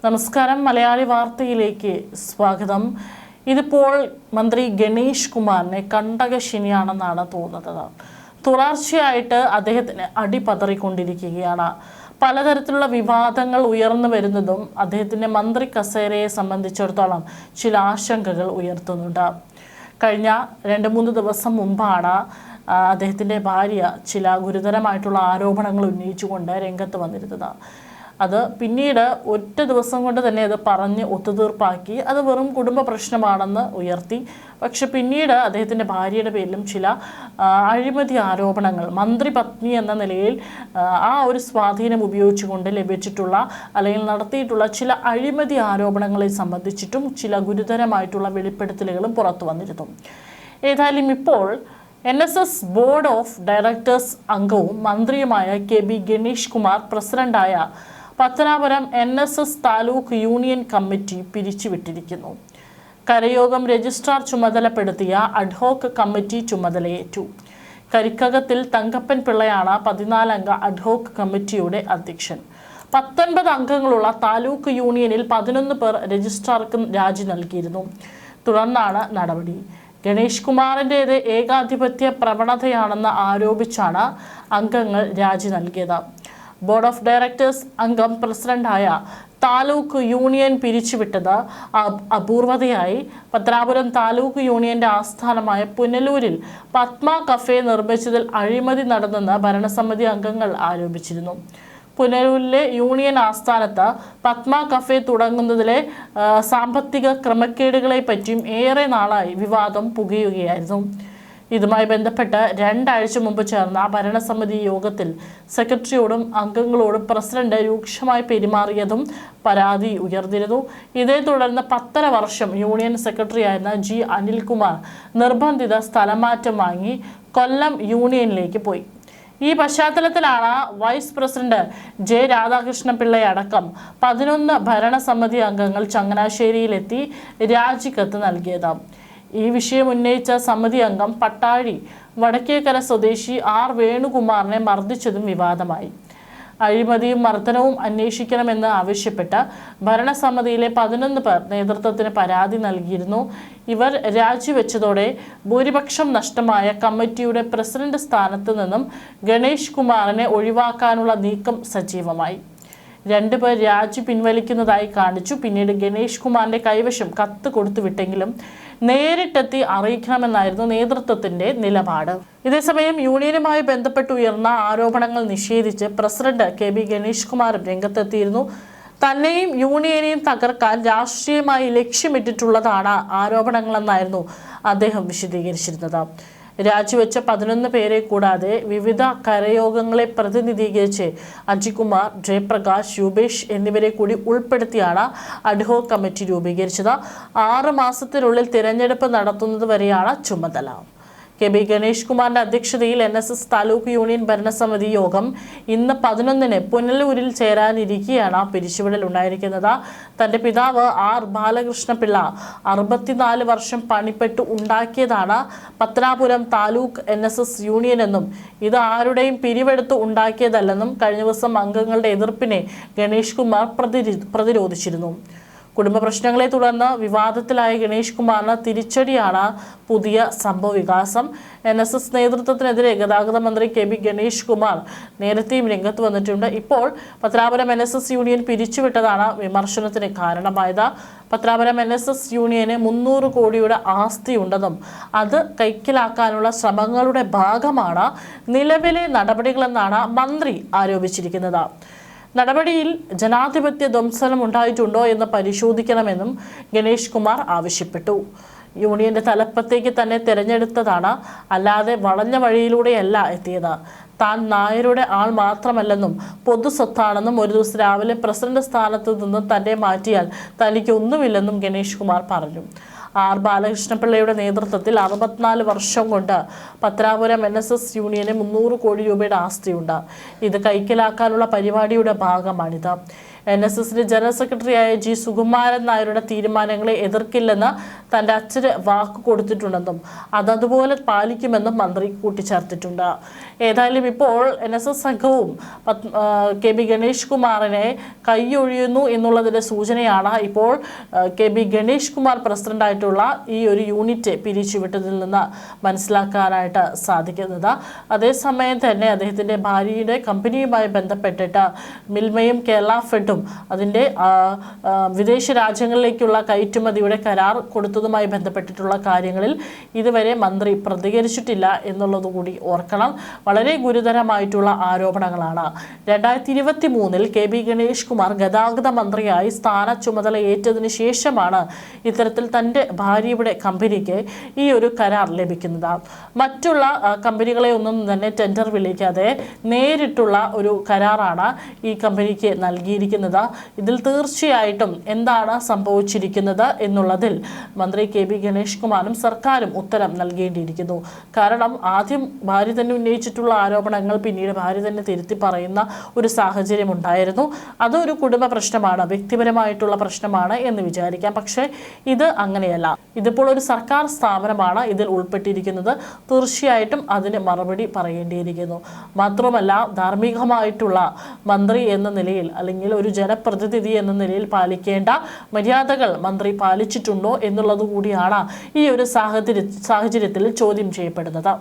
നമസ്കാരം. മലയാളി വാർത്തയിലേക്ക് സ്വാഗതം. ഇതിപ്പോൾ മന്ത്രി ഗണേഷ് കുമാറിനെ കണ്ടകശനിയാണെന്നാണ് തോന്നുന്നത്. തുടർച്ചയായിട്ട് അദ്ദേഹത്തിന് അടിപതറിക്കൊണ്ടിരിക്കുകയാണ്. പലതരത്തിലുള്ള വിവാദങ്ങൾ ഉയർന്നു വരുന്നതും അദ്ദേഹത്തിൻ്റെ മന്ത്രി കസേരയെ സംബന്ധിച്ചിടത്തോളം ചില ആശങ്കകൾ ഉയർത്തുന്നുണ്ട്. കഴിഞ്ഞ 2-3 ദിവസം മുമ്പാണ് അദ്ദേഹത്തിൻ്റെ ഭാര്യ ചില ഗുരുതരമായിട്ടുള്ള ആരോപണങ്ങൾ ഉന്നയിച്ചുകൊണ്ട് രംഗത്ത് വന്നിരുന്നത്. അത് പിന്നീട് ഒറ്റ ദിവസം കൊണ്ട് തന്നെ അത് പറഞ്ഞ് ഒത്തുതീർപ്പാക്കി അത് വെറും കുടുംബ പ്രശ്നമാണെന്ന് ഉയർത്തി. പക്ഷെ പിന്നീട് അദ്ദേഹത്തിൻ്റെ ഭാര്യയുടെ പേരിലും ചില അഴിമതി ആരോപണങ്ങൾ മന്ത്രി പത്നി എന്ന നിലയിൽ ആ ഒരു സ്വാധീനം ഉപയോഗിച്ചുകൊണ്ട് ലഭിച്ചിട്ടുള്ള അല്ലെങ്കിൽ നടത്തിയിട്ടുള്ള ചില അഴിമതി ആരോപണങ്ങളെ സംബന്ധിച്ചിട്ടും ചില ഗുരുതരമായിട്ടുള്ള വെളിപ്പെടുത്തലുകളും പുറത്തു വന്നിരുന്നു. ഏതായാലും ഇപ്പോൾ NSS ബോർഡ് ഓഫ് ഡയറക്ടേഴ്സ് അംഗവും മന്ത്രിയുമായ KB ഗണേഷ് കുമാർ പ്രസിഡന്റായ Pathanapuram NSS taluk union committee പിരിച്ചുവിട്ടിരിക്കുന്നു. കരയോഗം രജിസ്ട്രാർ ചുമതലപ്പെടുത്തിയ അഡ്ഹോക്ക് കമ്മിറ്റി ചുമതലയേറ്റു. കരിക്കകത്തിൽ തങ്കപ്പൻ പിള്ളയാണ് 14 അംഗ അഡ്ഹോക്ക് കമ്മിറ്റിയുടെ അധ്യക്ഷൻ. 19 അംഗങ്ങളുള്ള താലൂക്ക് യൂണിയനിൽ 11 പേർ രജിസ്ട്രാർക്ക് രാജി നൽകിയിരുന്നു. തുടർന്നാണ് നടപടി. ഗണേഷ് കുമാറിൻ്റേത് ഏകാധിപത്യ പ്രവണതയാണെന്ന് ആരോപിച്ചാണ് അംഗങ്ങൾ രാജി നൽകിയത്. ബോർഡ് ഓഫ് ഡയറക്ടേഴ്സ് അംഗം പ്രസിഡന്റായ താലൂക്ക് യൂണിയൻ പിരിച്ചുവിട്ടത് അപൂർവതയായി. പത്തനാപുരം താലൂക്ക് യൂണിയന്റെ ആസ്ഥാനമായ പുനലൂരിൽ പത്മ കഫേ നിർമ്മിച്ചതിൽ അഴിമതി നടന്നെന്ന് ഭരണസമിതി അംഗങ്ങൾ ആരോപിച്ചിരുന്നു. പുനലൂരിലെ യൂണിയൻ ആസ്ഥാനത്ത് പത്മ കഫേ തുടങ്ങുന്നതിലെ സാമ്പത്തിക ക്രമക്കേടുകളെ പറ്റിയും ഏറെ നാളായി വിവാദം പുകയുകയായിരുന്നു. ഇതുമായി ബന്ധപ്പെട്ട് 2 ആഴ്ച മുമ്പ് ചേർന്ന ഭരണസമിതി യോഗത്തിൽ സെക്രട്ടറിയോടും അംഗങ്ങളോടും പ്രസിഡന്റ് രൂക്ഷമായി പെരുമാറിയതും പരാതി ഉയർന്നിരുന്നു. ഇതേ തുടർന്ന് 1.5 വർഷം യൂണിയൻ സെക്രട്ടറിയായിരുന്ന G. അനിൽകുമാർ നിർബന്ധിത സ്ഥലമാറ്റം വാങ്ങി കൊല്ലം യൂണിയനിലേക്ക് പോയി. ഈ പശ്ചാത്തലത്തിലാണ് വൈസ് പ്രസിഡന്റ് J. രാധാകൃഷ്ണ പിള്ളയടക്കം 11 ഭരണസമിതി അംഗങ്ങൾ ചങ്ങനാശ്ശേരിയിലെത്തി രാജിക്കത്ത് നൽകിയത്. ഈ വിഷയം ഉന്നയിച്ച സമിതി അംഗം പട്ടാഴി വടക്കേക്കര സ്വദേശി R. വേണുകുമാറിനെ മർദ്ദിച്ചതും വിവാദമായി. അഴിമതിയും മർദ്ദനവും അന്വേഷിക്കണമെന്ന് ആവശ്യപ്പെട്ട് ഭരണസമിതിയിലെ 11 പേർ നേതൃത്വത്തിന് പരാതി നൽകിയിരുന്നു. ഇവർ രാജിവെച്ചതോടെ ഭൂരിപക്ഷം നഷ്ടമായ കമ്മിറ്റിയുടെ പ്രസിഡന്റ് സ്ഥാനത്ത് നിന്നും ഗണേഷ് കുമാറിനെ ഒഴിവാക്കാനുള്ള നീക്കം സജീവമായി. 2 പേർ രാജി പിൻവലിക്കുന്നതായി കാണിച്ചു. പിന്നീട് ഗണേഷ് കുമാറിന്റെ കൈവശം കത്ത് കൊടുത്തുവിട്ടെങ്കിലും നേരിട്ടെത്തി അറിയിക്കണമെന്നായിരുന്നു നേതൃത്വത്തിന്റെ നിലപാട്. ഇതേസമയം യൂണിയനുമായി ബന്ധപ്പെട്ട് ഉയർന്ന ആരോപണങ്ങൾ നിഷേധിച്ച് പ്രസിഡന്റ് KB ഗണേഷ് കുമാറും രംഗത്തെത്തിയിരുന്നു. തന്നെയും യൂണിയനെയും തകർക്കാൻ രാഷ്ട്രീയമായി ലക്ഷ്യമിട്ടിട്ടുള്ളതാണ് ആരോപണങ്ങളെന്നായിരുന്നു അദ്ദേഹം വിശദീകരിച്ചിരുന്നത്. രാജിവെച്ച 11 പേരെ കൂടാതെ വിവിധ കരയോഗങ്ങളെ പ്രതിനിധീകരിച്ച് അജികുമാർ, ജയപ്രകാശ്, യുബേഷ് എന്നിവരെ കൂടി ഉൾപ്പെടുത്തിയാണ് അഡ്ഹോക്ക് കമ്മിറ്റി രൂപീകരിച്ചത്. 6 മാസത്തിനുള്ളിൽ തിരഞ്ഞെടുപ്പ് നടത്തുന്നത് വരെയാണ് ചുമതല. KB ഗണേഷ് കുമാറിന്റെ അധ്യക്ഷതയിൽ NSS താലൂക്ക് യൂണിയൻ ഭരണസമിതി യോഗം ഇന്ന് 11-ന് പുനലൂരിൽ ചേരാനിരിക്കെയാണ് പിരിച്ചുവിടൽ ഉണ്ടായിരിക്കുന്നത്. തന്റെ പിതാവ് R. ബാലകൃഷ്ണപിള്ള 64 വർഷം പണിപ്പെട്ടു ഉണ്ടാക്കിയതാണ് പത്തനാപുരം താലൂക്ക് NSS യൂണിയൻ എന്നും ഇത് ആരുടെയും പിരിവെടുത്ത് ഉണ്ടാക്കിയതല്ലെന്നും കഴിഞ്ഞ ദിവസം അംഗങ്ങളുടെ എതിർപ്പിനെ ഗണേഷ് കുമാർ പ്രതിരോധിച്ചിരുന്നു. കുടുംബ പ്രശ്നങ്ങളെ തുടർന്ന് വിവാദത്തിലായ ഗണേഷ് കുമാറിന് തിരിച്ചടിയാണ് പുതിയ സംഭവവികാസം. NSS നേതൃത്വത്തിനെതിരെ ഗതാഗത മന്ത്രി KB ഗണേഷ് കുമാർ നേരത്തെയും രംഗത്ത് വന്നിട്ടുണ്ട്. ഇപ്പോൾ പത്തനാപുരം NSS യൂണിയൻ പിരിച്ചുവിട്ടതാണ് വിമർശനത്തിന് കാരണമായത്. പത്തനാപുരം NSS യൂണിയന് 300 കോടിയുടെ ആസ്തിയുണ്ടെന്നും അത് കൈക്കലാക്കാനുള്ള ശ്രമങ്ങളുടെ ഭാഗമാണ് നിലവിലെ നടപടികളെന്നാണ് മന്ത്രി ആരോപിച്ചിരിക്കുന്നത്. നടപടിയിൽ ജനാധിപത്യ ധ്വംസനം ഉണ്ടായിട്ടുണ്ടോ എന്ന് പരിശോധിക്കണമെന്നും ഗണേഷ് കുമാർ ആവശ്യപ്പെട്ടു. യൂണിയന്റെ തലപ്പത്തേക്ക് തന്നെ തിരഞ്ഞെടുത്തതാണ്, അല്ലാതെ വളഞ്ഞ വഴിയിലൂടെയല്ല എത്തിയത്. താൻ നായരുടെ ആൾ മാത്രമല്ലെന്നും പൊതുസ്വത്താണെന്നും ഒരു ദിവസം രാവിലെ പ്രസിഡന്റ് സ്ഥാനത്ത് നിന്നും തന്നെ മാറ്റിയാൽ തനിക്ക് ഒന്നുമില്ലെന്നും ഗണേഷ് കുമാർ പറഞ്ഞു. R. ബാലകൃഷ്ണപിള്ളയുടെ നേതൃത്വത്തിൽ 64 വർഷം കൊണ്ട് പത്തനാപുരം NSS യൂണിയന് 300 കോടി രൂപയുടെ ആസ്തിയുണ്ട്. ഇത് കൈക്കലാക്കാനുള്ള പരിപാടിയുടെ ഭാഗമാണിത്. NSSന്റെ ജനറൽ സെക്രട്ടറിയായ G. സുകുമാരൻ നായരുടെ തീരുമാനങ്ങളെ എതിർക്കില്ലെന്ന് തന്റെ അച്ഛന് വാക്ക് കൊടുത്തിട്ടുണ്ടെന്നും അതതുപോലെ പാലിക്കുമെന്നും മന്ത്രി കൂട്ടിച്ചേർത്തിട്ടുണ്ട്. ഏതായാലും ഇപ്പോൾ NSS സംഘവും KB ഗണേഷ് കുമാറിനെ കൈയൊഴിയുന്നു എന്നുള്ളതിന്റെ സൂചനയാണ് ഇപ്പോൾ KB ഗണേഷ് കുമാർ പ്രസിഡന്റായിട്ടുള്ള ഈ ഒരു യൂണിറ്റ് പിരിച്ചുവിട്ടതിൽ നിന്ന് മനസ്സിലാക്കാനായിട്ട് സാധിക്കുന്നത്. അതേസമയം തന്നെ അദ്ദേഹത്തിന്റെ ഭാര്യയുടെ കമ്പനിയുമായി ബന്ധപ്പെട്ടിട്ട് മിൽമയും കേരള ഫെഡും അതിൻ്റെ വിദേശ രാജ്യങ്ങളിലേക്കുള്ള കയറ്റുമതിയുടെ കരാർ കൊടുത്തതുമായി ബന്ധപ്പെട്ടിട്ടുള്ള കാര്യങ്ങളിൽ ഇതുവരെ മന്ത്രി പ്രതികരിച്ചിട്ടില്ല എന്നുള്ളതുകൂടി ഓർക്കണം. വളരെ ഗുരുതരമായിട്ടുള്ള ആരോപണങ്ങളാണ്. 2023 KB ഗണേഷ് കുമാർ ഗതാഗത മന്ത്രിയായി സ്ഥാന ചുമതല ഏറ്റതിന് ശേഷമാണ് ഇത്തരത്തിൽ തൻ്റെ ഭാര്യയുടെ കമ്പനിക്ക് ഈ ഒരു കരാർ ലഭിക്കുന്നത്. മറ്റുള്ള കമ്പനികളെ ഒന്നും തന്നെ ടെൻഡർ വിളിക്കാതെ നേരിട്ടുള്ള ഒരു കരാറാണ് ഈ കമ്പനിക്ക് നൽകിയിരിക്കുന്നത്. ഇതിൽ തീർച്ചയായിട്ടും എന്താണ് സംഭവിച്ചിരിക്കുന്നത് എന്നുള്ളതിൽ മന്ത്രി KB ഗണേഷ് കുമാറും സർക്കാരും ഉത്തരം നൽകേണ്ടിയിരിക്കുന്നു. കാരണം ആദ്യം ഭാര്യ തന്നെ ഉന്നയിച്ചിട്ടുള്ള ആരോപണങ്ങൾ പിന്നീട് ഭാര്യ തന്നെ തിരുത്തി പറയുന്ന ഒരു സാഹചര്യം ഉണ്ടായിരുന്നു. അതൊരു കുടുംബ പ്രശ്നമാണ്, വ്യക്തിപരമായിട്ടുള്ള പ്രശ്നമാണ് എന്ന് വിചാരിക്കാം. പക്ഷേ ഇത് അങ്ങനെയല്ല. ഇതിപ്പോൾ ഒരു സർക്കാർ സ്ഥാപനമാണ് ഇതിൽ ഉൾപ്പെട്ടിരിക്കുന്നത്. തീർച്ചയായിട്ടും അതിന് മറുപടി പറയേണ്ടിയിരിക്കുന്നു. മാത്രമല്ല, ധാർമ്മികമായിട്ടുള്ള മന്ത്രി എന്ന നിലയിൽ അല്ലെങ്കിൽ ഒരു ജനപ്രതിനിധി എന്ന നിലയിൽ പാലിക്കേണ്ട മര്യാദകൾ മന്ത്രി പാലിച്ചിട്ടുണ്ടോ എന്നുള്ളത് കൂടിയാണ് ഈ ഒരു സാഹചര്യത്തിൽ ചോദ്യം ചെയ്യപ്പെടുന്നത്.